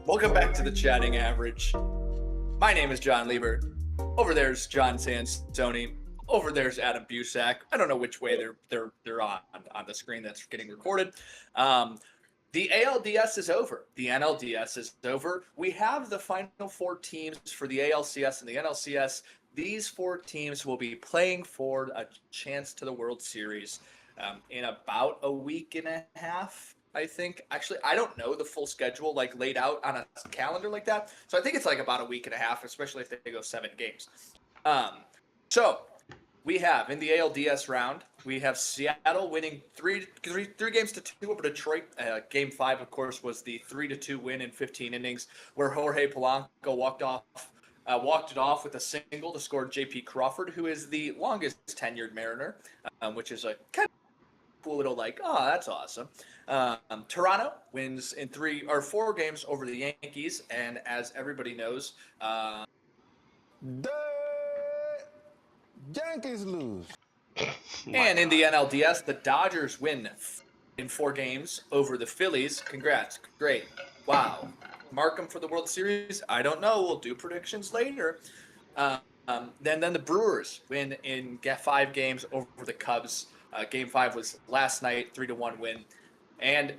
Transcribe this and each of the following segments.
Welcome back to the Chatting Average. My name is John Liebert. Over there's John Sansoni. Over there's Adam Busak. I don't know which way they're on the screen that's getting recorded. The ALDS is over. The NLDS is over. We have the final four teams for the ALCS and the NLCS. These four teams will be playing for a chance to the World Series in about a week and a half, I think. Actually, I don't know the full schedule laid out on a calendar like that. So I think it's about a week and a half, especially if they go 7 games. So we have in the ALDS round, we have Seattle winning three games to 2 over Detroit. Game 5, of course, was the 3-2 win in 15 innings, where Jorge Polanco walked it off with a single to score J.P. Crawford, who is the longest tenured Mariner, which is a kind of cool little that's awesome. Toronto wins in 4 games over the Yankees, and as everybody knows, The Yankees lose. And in the NLDS, the Dodgers win in 4 games over the Phillies. Congrats. Great. Wow. Mark them for the World Series? I don't know. We'll do predictions later. Then the Brewers win in 5 games over the Cubs. Game 5 was last night, 3-1 win. And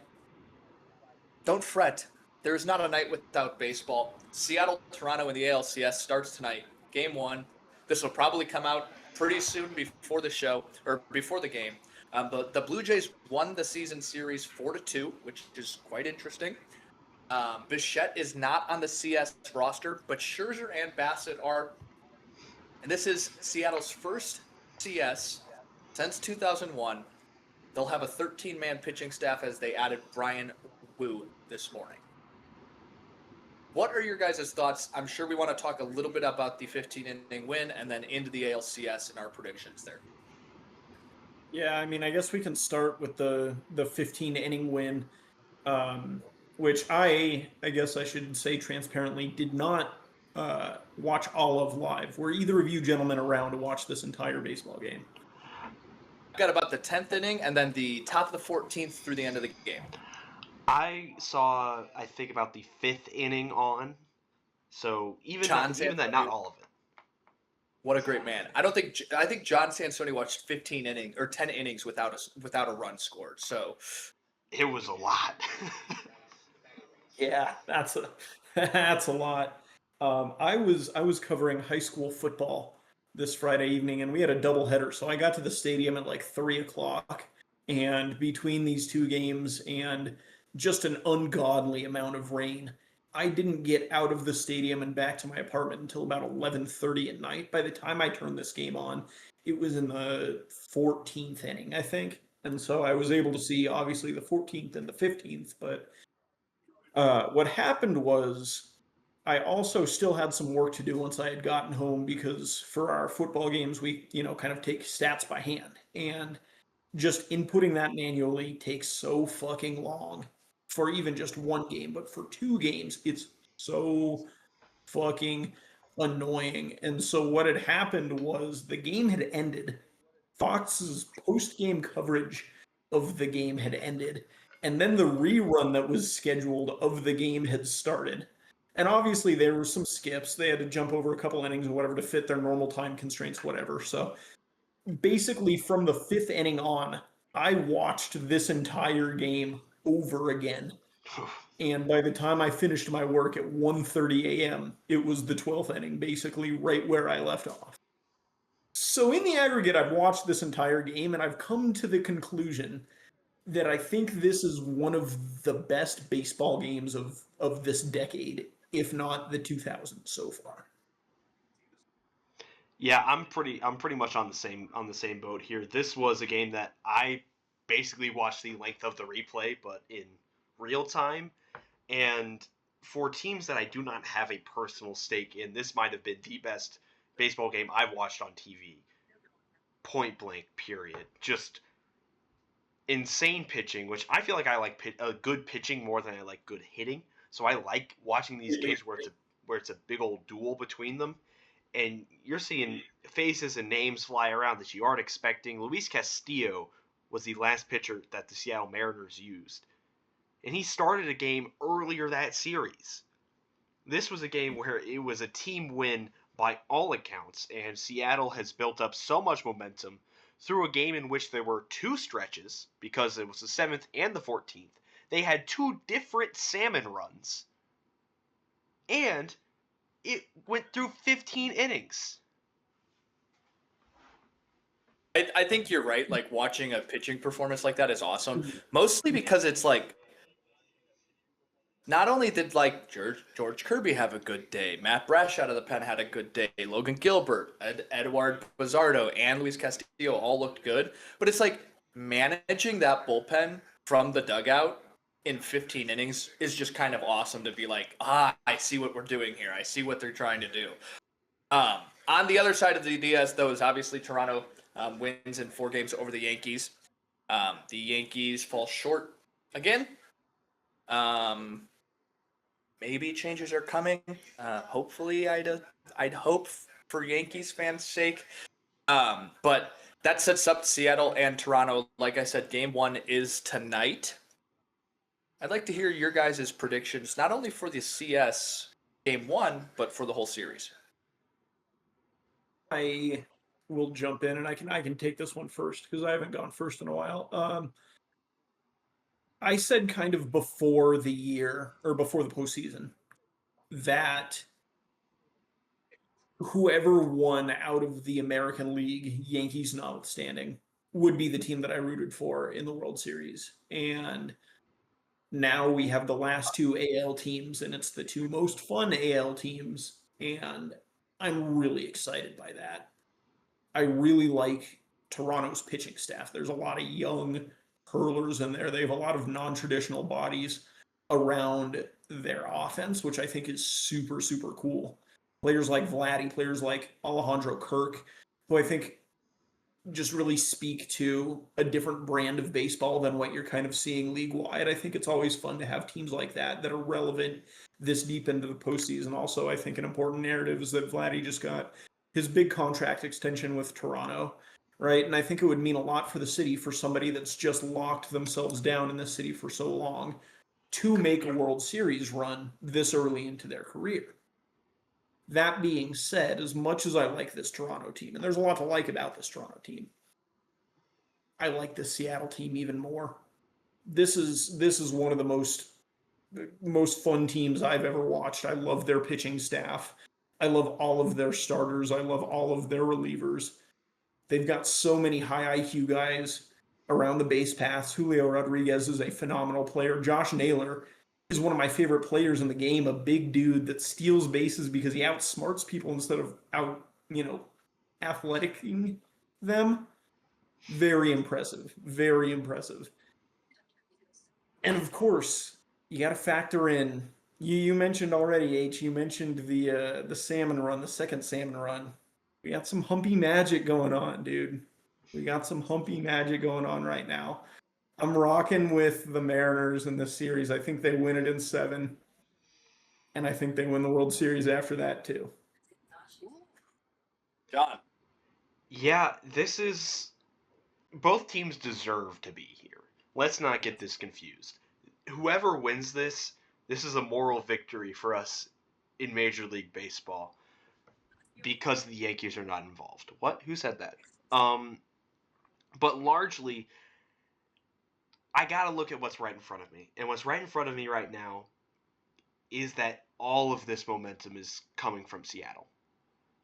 don't fret. There is not a night without baseball. Seattle, Toronto in the ALCS starts tonight. Game 1. This will probably come out pretty soon before the show, or before the game. But the Blue Jays won the season series 4-2, which is quite interesting. Bichette is not on the CS roster, but Scherzer and Bassett are. And this is Seattle's first CS since 2001. They'll have a 13-man pitching staff as they added Brian Wu this morning. What are your guys' thoughts? I'm sure we want to talk a little bit about the 15-inning win and then into the ALCS and our predictions there. Yeah, I mean, I guess we can start with the 15-inning win, which I guess I should say transparently, did not watch all of live. Were either of you gentlemen around to watch this entire baseball game? Got about the 10th inning and then the top of the 14th through the end of the game. I saw, I think, about the 5th inning on, so even that, not all of it. What a great man! I think John Sansoni watched 15 innings or 10 innings without a run scored. So it was a lot. Yeah, that's a lot. I was covering high school football this Friday evening, and we had a doubleheader, so I got to the stadium at 3:00, and between these 2 games and just an ungodly amount of rain, I didn't get out of the stadium and back to my apartment until about 11:30 at night. By the time I turned this game on, it was in the 14th inning, I think. And so I was able to see, obviously, the 14th and the 15th. But what happened was I also still had some work to do once I had gotten home, because for our football games, we, kind of take stats by hand. And just inputting that manually takes so fucking long. For even just 1 game, but for 2 games, it's so fucking annoying. And so what had happened was the game had ended. Fox's post-game coverage of the game had ended, and then the rerun that was scheduled of the game had started. And obviously there were some skips. They had to jump over a couple innings or whatever to fit their normal time constraints, whatever. So basically from the 5th inning on, I watched this entire game over again. And by the time I finished my work at 1:30 a.m., it was the 12th inning, basically right where I left off. So in the aggregate, I've watched this entire game, and I've come to the conclusion that I think this is one of the best baseball games of this decade, if not the 2000s so far. Yeah, I'm pretty much on the same boat here. This was a game that I basically watched the length of the replay, but in real time. And for teams that I do not have a personal stake in, this might have been the best baseball game I've watched on TV. Point blank, period. Just insane pitching, which I feel like I like good pitching more than I like good hitting. So I like watching these games where it's a big old duel between them. And you're seeing faces and names fly around that you aren't expecting. Luis Castillo was the last pitcher that the Seattle Mariners used. And he started a game earlier that series. This was a game where it was a team win by all accounts, and Seattle has built up so much momentum through a game in which there were two stretches, because it was the 7th and the 14th. They had two different salmon runs, and it went through 15 innings. I think you're right. Like watching a pitching performance like that is awesome. Mostly because it's like not only did like George Kirby have a good day, Matt Brash out of the pen had a good day, Logan Gilbert, Eduard Bizzardo, and Luis Castillo all looked good. But it's like managing that bullpen from the dugout in 15 innings is just kind of awesome to be like, I see what we're doing here. I see what they're trying to do. On the other side of the DS, though, is obviously Toronto wins in 4 games over the Yankees. The Yankees fall short again. Maybe changes are coming. Hopefully, I'd hope for Yankees fans' sake. But that sets up Seattle and Toronto. Like I said, game 1 is tonight. I'd like to hear your guys' predictions, not only for the CS game 1, but for the whole series. I will jump in, and I can take this one first because I haven't gone first in a while. I said kind of before the year or before the postseason that whoever won out of the American League, Yankees notwithstanding, would be the team that I rooted for in the World Series. And now we have the last 2 AL teams, and it's the 2 most fun AL teams. And I'm really excited by that. I really like Toronto's pitching staff. There's a lot of young hurlers in there. They have a lot of non-traditional bodies around their offense, which I think is super, super cool. Players like Vladdy, players like Alejandro Kirk, who I think just really speak to a different brand of baseball than what you're kind of seeing league-wide. I think it's always fun to have teams like that that are relevant this deep into the postseason. Also, I think an important narrative is that Vladdy just got his big contract extension with Toronto, right? And I think it would mean a lot for the city for somebody that's just locked themselves down in the city for so long to make a World Series run this early into their career. That being said, as much as I like this Toronto team, and there's a lot to like about this Toronto team, I like this Seattle team even more. This is one of the most fun teams I've ever watched. I love their pitching staff. I love all of their starters. I love all of their relievers. They've got so many high IQ guys around the base paths. Julio Rodriguez is a phenomenal player. Josh Naylor is one of my favorite players in the game, a big dude that steals bases because he outsmarts people instead of athleticing them. Very impressive. Very impressive. And of course, you got to factor in. You mentioned already, H. You mentioned the salmon run, the second salmon run. We got some humpy magic going on, dude. We got some humpy magic going on right now. I'm rocking with the Mariners in this series. I think they win it in 7. And I think they win the World Series after that, too. John. Yeah, both teams deserve to be here. Let's not get this confused. Whoever wins this is a moral victory for us in Major League Baseball because the Yankees are not involved. What? Who said that? But largely, I gotta look at what's right in front of me. And what's right in front of me right now is that all of this momentum is coming from Seattle.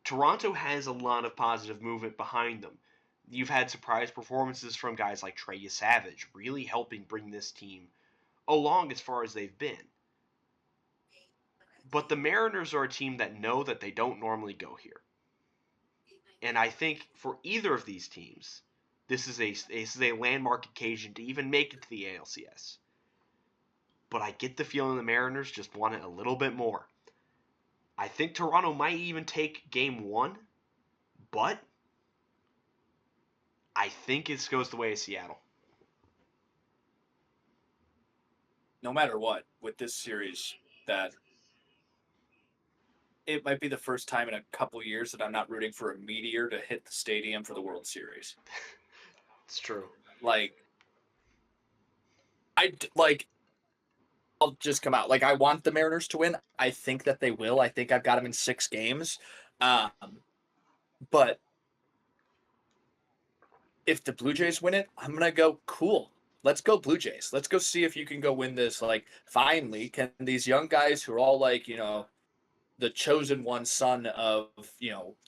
Toronto has a lot of positive movement behind them. You've had surprise performances from guys like Trey Savage, really helping bring this team along as far as they've been. But the Mariners are a team that know that they don't normally go here. And I think for either of these teams, this is a landmark occasion to even make it to the ALCS. But I get the feeling the Mariners just want it a little bit more. I think Toronto might even take game 1, but I think it goes the way of Seattle. No matter what, with this series, that it might be the first time in a couple years that I'm not rooting for a meteor to hit the stadium for the World Series. It's true. Like, I'll just come out. Like, I want the Mariners to win. I think that they will. I think I've got them in 6 games. But if the Blue Jays win it, I'm going to go, cool. Let's go Blue Jays. Let's go see if you can go win this. Like, finally, can these young guys who are all like, the chosen one son of,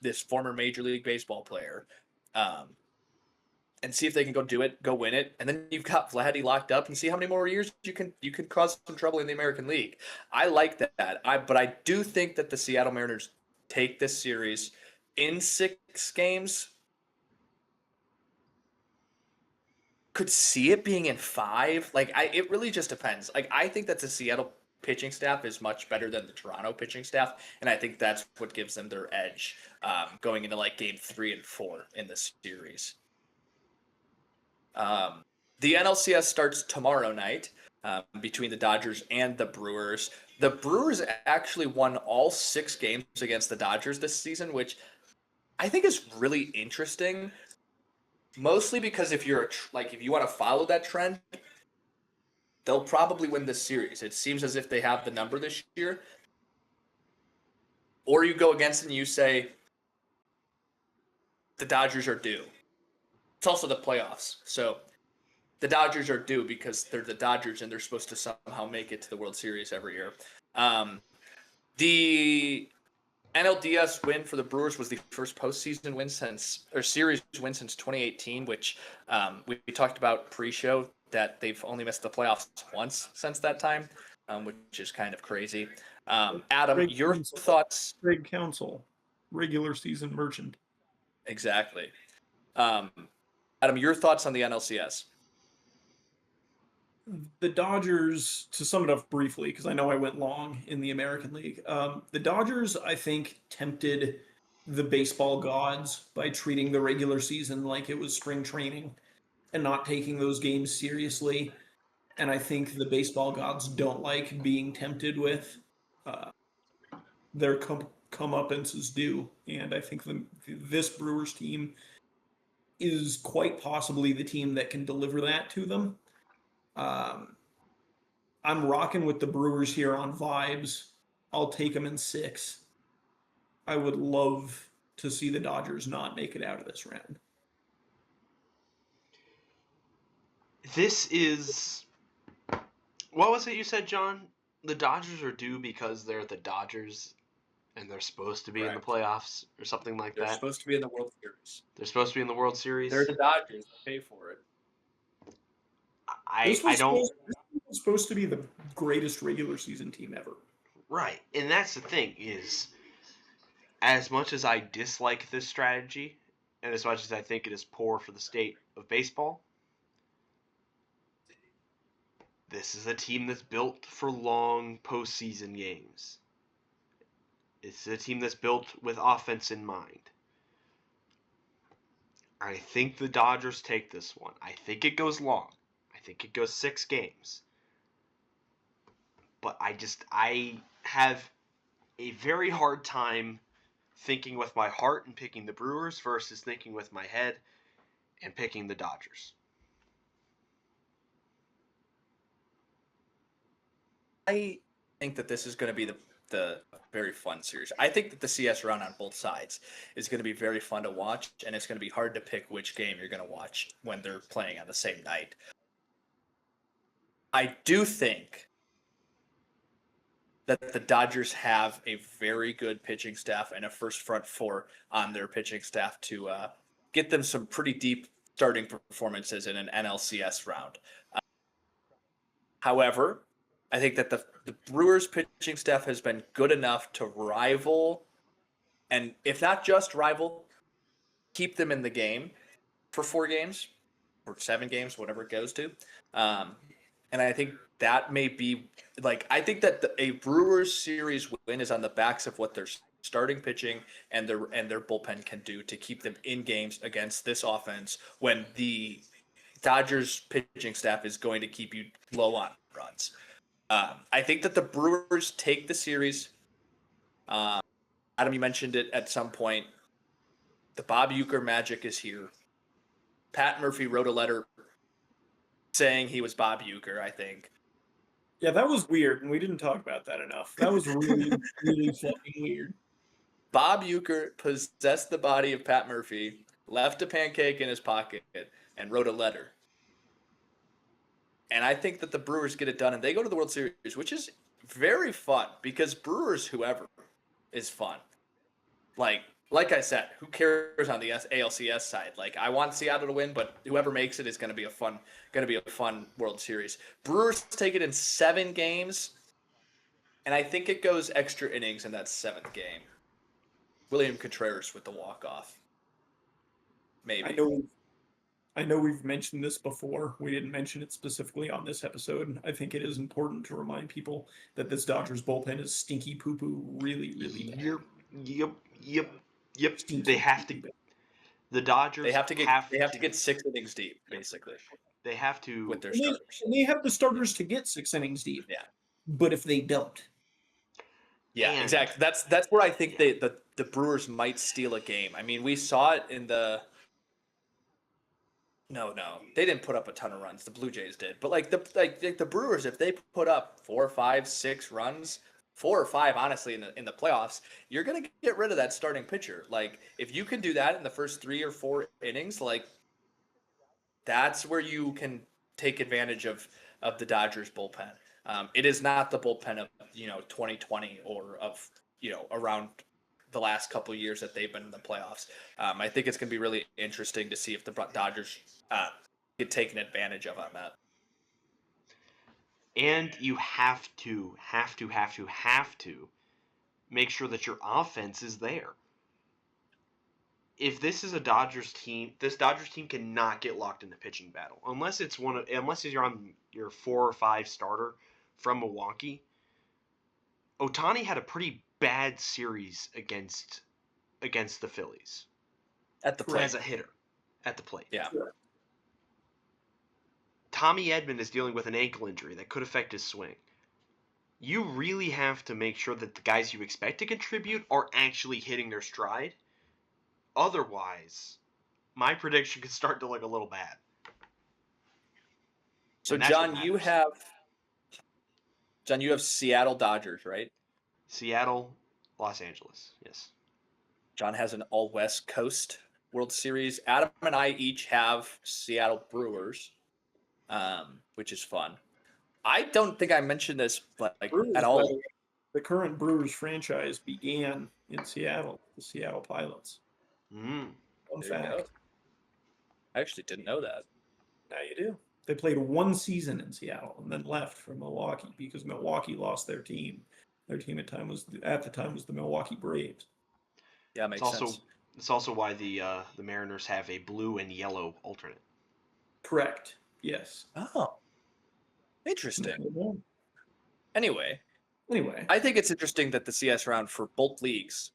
this former Major League Baseball player, and see if they can go do it, go win it, and then you've got Vladdy locked up, and see how many more years you can cause some trouble in the American League. I like that. But I do think that the Seattle Mariners take this series in 6 games. Could see it being in 5. Like, it really just depends. Like, I think that the Seattle pitching staff is much better than the Toronto pitching staff, and I think that's what gives them their edge going into like game 3 and 4 in the series. The NLCS starts tomorrow night between the Dodgers and the Brewers. The Brewers actually won all 6 games against the Dodgers this season, which I think is really interesting. Mostly because if you want to follow that trend, they'll probably win this series. It seems as if they have the number this year. Or you go against and you say the Dodgers are due. It's also the playoffs. So the Dodgers are due because they're the Dodgers and they're supposed to somehow make it to the World Series every year. The NLDS win for the Brewers was the first postseason win series win since 2018, which we talked about pre-show that they've only missed the playoffs once since that time, which is kind of crazy. Adam, your thoughts? Greg Council, regular season merchant. Exactly. Adam, your thoughts on the NLCS? The Dodgers, to sum it up briefly, because I know I went long in the American League, the Dodgers, I think, tempted the baseball gods by treating the regular season like it was spring training and not taking those games seriously. And I think the baseball gods don't like being tempted with their comeuppances due. And I think this Brewers team is quite possibly the team that can deliver that to them. I'm rocking with the Brewers here on vibes. I'll take them in 6. I would love to see the Dodgers not make it out of this round. This is... What was it you said, John? The Dodgers are due because they're the Dodgers and they're supposed to be in the playoffs or something like that? They're supposed to be in the World Series. They're supposed to be in the World Series? They're the Dodgers. They pay for it. I don't... This was supposed to be the greatest regular season team ever. Right. And that's the thing is, as much as I dislike this strategy, and as much as I think it is poor for the state of baseball, this is a team that's built for long postseason games. It's a team that's built with offense in mind. I think the Dodgers take this one. I think it goes long. I think it goes 6 games. But I have a very hard time thinking with my heart and picking the Brewers versus thinking with my head and picking the Dodgers. I think that this is going to be the very fun series. I think that the CS run on both sides is going to be very fun to watch, and it's going to be hard to pick which game you're going to watch when they're playing on the same night. I do think that the Dodgers have a very good pitching staff and a first front 4 on their pitching staff to get them some pretty deep starting performances in an NLCS round. However, I think that the Brewers pitching staff has been good enough to rival, and if not just rival, keep them in the game for 4 games or 7 games, whatever it goes to. And I think that may be I think that a Brewers series win is on the backs of what their starting pitching and their bullpen can do to keep them in games against this offense when the Dodgers pitching staff is going to keep you low on runs. I think that the Brewers take the series. Adam, you mentioned it at some point. The Bob Uecker magic is here. Pat Murphy wrote a letter saying he was Bob Uecker, I think. Yeah, that was weird, and we didn't talk about that enough. That was really, really fucking weird. Bob Uecker possessed the body of Pat Murphy, left a pancake in his pocket, and wrote a letter. And I think that the Brewers get it done, and they go to the World Series, which is very fun because Brewers, whoever, is fun. Like I said, who cares on the ALCS side? Like, I want Seattle to win, but whoever makes it is going to be a fun World Series. Brewers take it in 7 games, and I think it goes extra innings in that 7th game. William Contreras with the walk-off. Maybe. I know we've mentioned this before. We didn't mention it specifically on this episode. I think it is important to remind people that this Dodgers bullpen is stinky poo-poo really, really bad. Yep. Stinky They have to. poo-poo bad. The Dodgers They have to get 6 innings deep, basically, They have to. with their And starters. they have the starters to get 6 innings deep. Yeah. But if they don't, Yeah, And- exactly. That's where I think the Brewers might steal a game. I mean, we saw it in the. No, they didn't put up a ton of runs. The Blue Jays did, but like the Brewers, if they put up 4, 5, 6 runs, 4 or 5, honestly, in the playoffs, you're gonna get rid of that starting pitcher. Like, if you can do that in the first 3 or 4 innings, like, that's where you can take advantage of the Dodgers bullpen. It is not the bullpen of 2020 or of around the last couple of years that they've been in the playoffs. I think it's going to be really interesting to see if the Dodgers get taken advantage of on that. And you have to make sure that your offense is there. If this is a Dodgers team, this Dodgers team cannot get locked in the pitching battle unless you're on your 4 or 5 starter from Milwaukee. Ohtani had a pretty bad series against the Phillies At the plate. as a hitter at the plate. Yeah. Tommy Edman is dealing with an ankle injury that could affect his swing. You really have to make sure that the guys you expect to contribute are actually hitting their stride. Otherwise, my prediction could start to look a little bad. So, And that's what John, you matters. have Seattle Dodgers, right? Seattle, Los Angeles. Yes. John has an all West Coast World Series. Adam and I each have Seattle Brewers, which is fun. I don't think I mentioned this, but Brewers, at by all. the way, the current Brewers franchise began in Seattle, the Seattle Pilots. Mm. Fun There you go. fact. I actually didn't know that. Now you do. They played 1 season in Seattle and then left for Milwaukee because Milwaukee lost their team. Their team at the time was the Milwaukee Braves. Yeah, makes sense. It's also why the Mariners have a blue and yellow alternate. Correct. Yes. Oh, interesting. Anyway, Anyway, I think it's interesting that the CS round for both leagues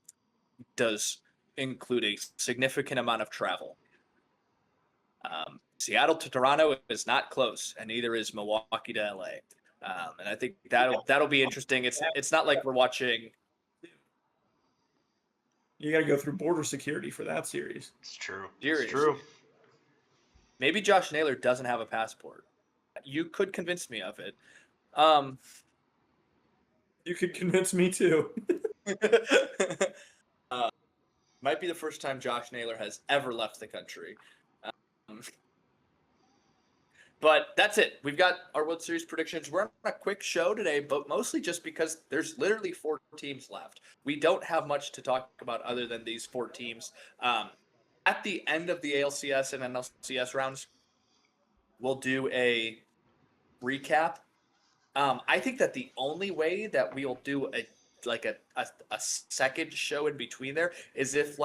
does include a significant amount of travel. Seattle to Toronto is not close, and neither is Milwaukee to LA. And I think that'll be interesting. It's not like we're watching. you got to go through border security for that series. It's true. Serious. It's true. Maybe Josh Naylor doesn't have a passport. You could convince me of it. You could convince me too. Might be the first time Josh Naylor has ever left the country. But that's it. We've got our World Series predictions. We're on a quick show today, but mostly just because there's literally 4 teams left. We don't have much to talk about other than these 4 teams. At the end of the ALCS and NLCS rounds, we'll do a recap. I think that the only way that we'll do a second show in between there is if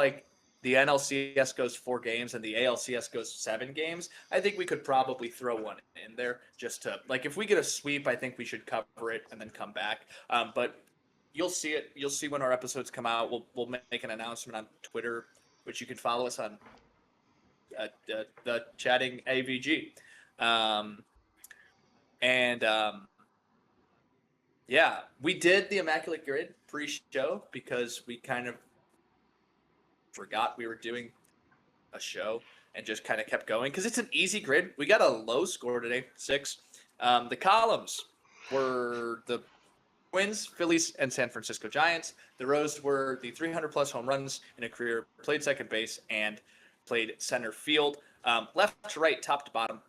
the NLCS goes 4 games and the ALCS goes 7 games. I think we could probably throw one in there just to if we get a sweep, I think we should cover it and then come back. But you'll see it. You'll see when our episodes come out. We'll make an announcement on Twitter, which you can follow us on the Chatting AVG. Yeah, we did the Immaculate Grid pre-show because we kind of forgot we were doing a show and just kind of kept going because it's an easy grid. We got a low score today, 6. The columns were the Twins, Phillies, and San Francisco Giants. The rows were the 300-plus home runs in a career, played second base, and played center field. Left to right, top to bottom,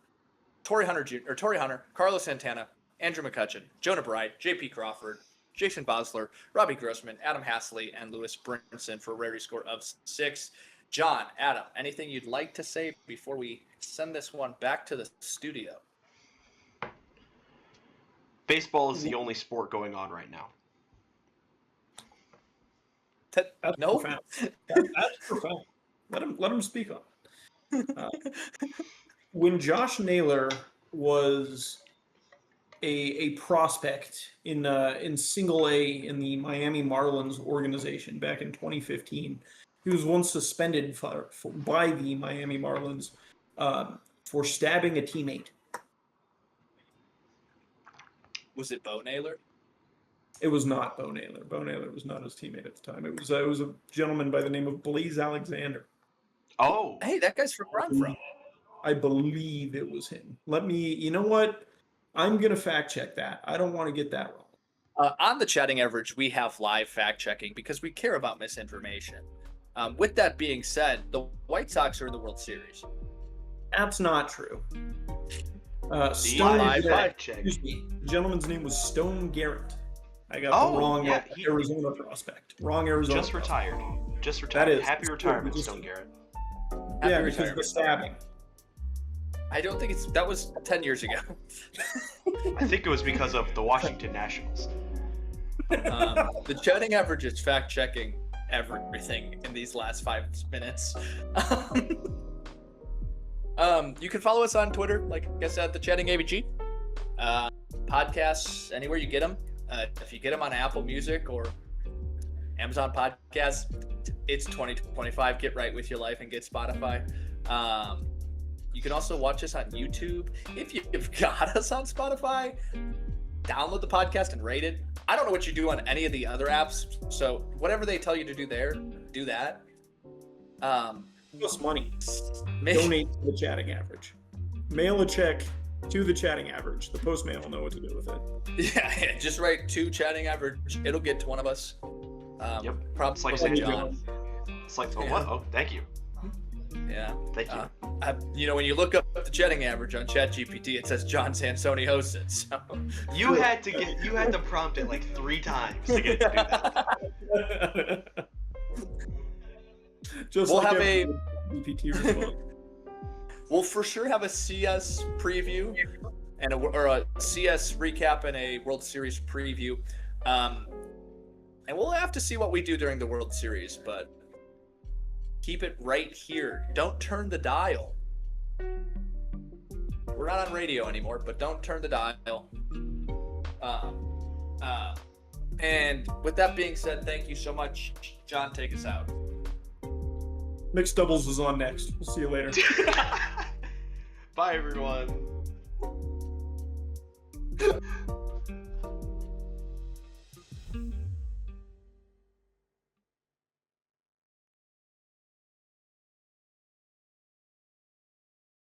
Torrey Hunter, Carlos Santana, Andrew McCutchen, Jonah Bride, J.P. Crawford, Jason Bosler, Robbie Grossman, Adam Hasley, and Lewis Brinson for a rarity score of 6. John, Adam, anything you'd like to say before we send this one back to the studio? Baseball is the only sport going on right now. That's No? profound. That's profound. Let him speak on it. When Josh Naylor was a prospect in Single A in the Miami Marlins organization back in 2015, he was once suspended by the Miami Marlins for stabbing a teammate. Was it Bo Naylor? It was not Bo Naylor. Bo Naylor was not his teammate at the time. It was a gentleman by the name of Blaze Alexander. Oh, Hey, that guy's from where I'm from. I believe it was him. You know what? I'm going to fact check that. I don't want to get that wrong. On the chatting average, we have live fact checking because we care about misinformation. With that being said, the White Sox are in the World Series. That's not true. The Stone live Garrett. fact check. Excuse me. The gentleman's name was Stone Garrett. I got Oh, the wrong yeah, Arizona prospect. Wrong Arizona. just prospect. retired. Just retired. That is- Happy retirement, Stone Garrett. Yeah, Happy because of the retirement. stabbing. I don't think that was 10 years ago. I think it was because of the Washington Nationals. The chatting average is fact checking everything in these last 5 minutes. You can follow us on Twitter, like I said, the Chatting AVG. Podcasts, anywhere you get them. If you get them on Apple Music or Amazon Podcasts, it's 2025. Get right with your life and get Spotify. You can also watch us on YouTube. If you've got us on Spotify, download the podcast and rate it. I don't know what you do on any of the other apps, so whatever they tell you to do there, do that. Give us money. Maybe, Donate to the chatting average. Mail a check to the chatting average. The postman will know what to do with it. yeah, just write to chatting average. It'll get to one of us. Yep. Probably It's like saying John. It's like, oh, Yeah. what? Oh, thank you. Yeah. Thank you. When you look up the chatting average on ChatGPT, it says John Sansoni hosts it. So. You had to prompt it like 3 times to get it to do that. Just We'll like have every GPT response. We'll for sure have a CS preview and a CS recap and a World Series preview. And we'll have to see what we do during the World Series, but keep it right here. Don't turn the dial. We're not on radio anymore, but don't turn the dial. And with that being said, thank you so much. John, take us out. Mixed doubles is on next. We'll see you later. Bye, everyone.